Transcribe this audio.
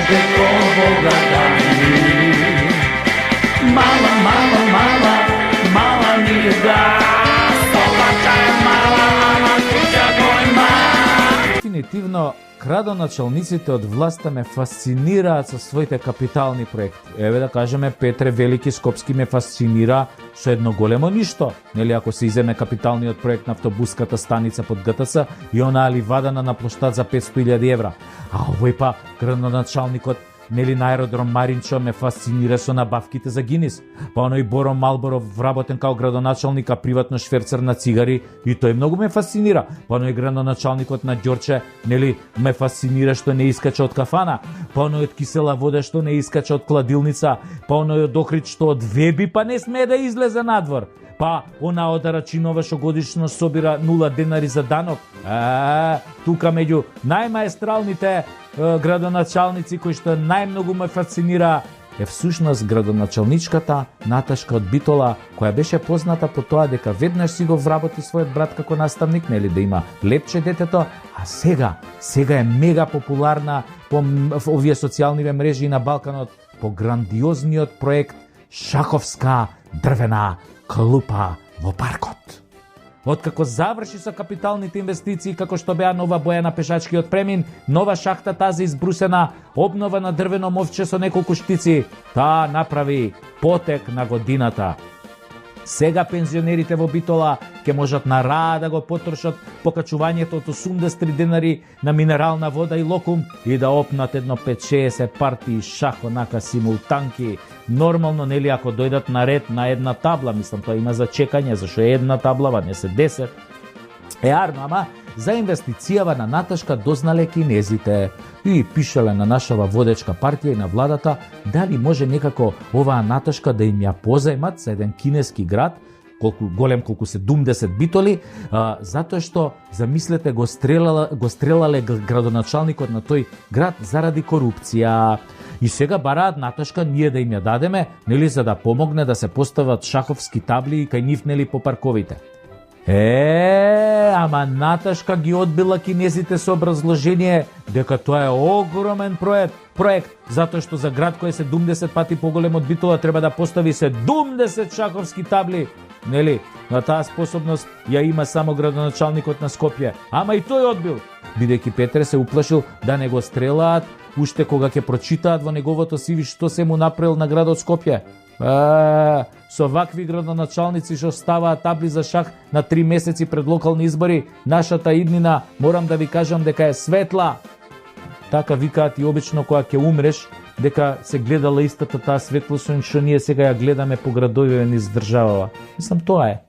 Дека Бога дай. Мала, мала, мала, мала ми да, собака е мала, ама куќа го има. Дефинитивно, градоначалниците од власта ме фасцинираат со своите капитални проекти. Еве да кажеме, Петре Велики Скопски ме фасцинира со едно големо ништо. Нели, ако се иземе капиталниот проект на автобуската станица под ГТС и онаа ливадана на плоштад за 500.000 евра. А овој па градоначалникот нели на аеродром Маринчо ме фасцинира со набавките за Гинис. Па оној Боро Малборов вработен као градоначалник, а приватно шверцер на цигари, и тој многу ме фасцинира. Па оној градоначалникот на Ѓорче, нели, ме фасцинира што не искача од кафана. Па оној од кисела вода што не искача од кладилница. Па оној од Охрид што од веби па не смее да излезе надвор. Па она од Арачинова што годишно собира 0 денари за данок. Тука меѓу најмаестралните градоначалници кои што најмногу ме фасцинира е всушност градоначалничката Наташка од Битола, која беше позната по тоа дека веднаш си го вработи својот брат како наставник, нели, да има лепче детето, а сега е мега популарна по овие социјалниве мрежи на Балканот по грандиозниот проект Шаховска дрвена клупа во паркот. Откако заврши со капиталните инвестиции, како што беа нова боја на пешачкиот премин, нова шахта тази избрусена, обнова на дрвено мовче со неколку штици, таа направи потек на годината. Сега пензионерите во Битола ќе можат на раа да го потрошат покачувањето од 83 денари на минерална вода и локум и да опнат едно 5-60 партии шах онака симултанки. Нормално, нели, ако дојдат на ред на една табла, мислам, тоа има за чекање, зашо е една таблава, не се 10. Арно, ама за инвестицијава на Наташка дознале кинезите и пишале на нашава водечка партија и на владата дали може некако оваа Наташка да им ја позајмат за еден кинески град, голем колку 70 битоли, затоа што, замислете, го стрелале градоначалникот на тој град заради корупција. И сега бараат Наташка ние да им ја дадеме, нели, за да помогне да се постават шаховски табли кај нив, нели, по парковите. Ама Наташка ги одбила кинезите со образложение дека тоа е огромен проект, затоа што за град кој е 70 пати поголем од Битола треба да постави 70 шаховски табли. Нели, на таа способност ја има само градоначалникот на Скопје. Ама и тој одбил, бидејќи Петре се уплашил да не го стрелаат уште кога ќе прочитаат во неговото CV што се му направил на градот Скопје. Со вакви градоначалници што ставаат табли за шах на 3 месеци пред локални избори, нашата иднина, морам да ви кажам дека е светла. Така викаат и обично кога ќе умреш, дека се гледала истата таа светлост што ние сега ја гледаме по градовите низ државава. Мислам, тоа е.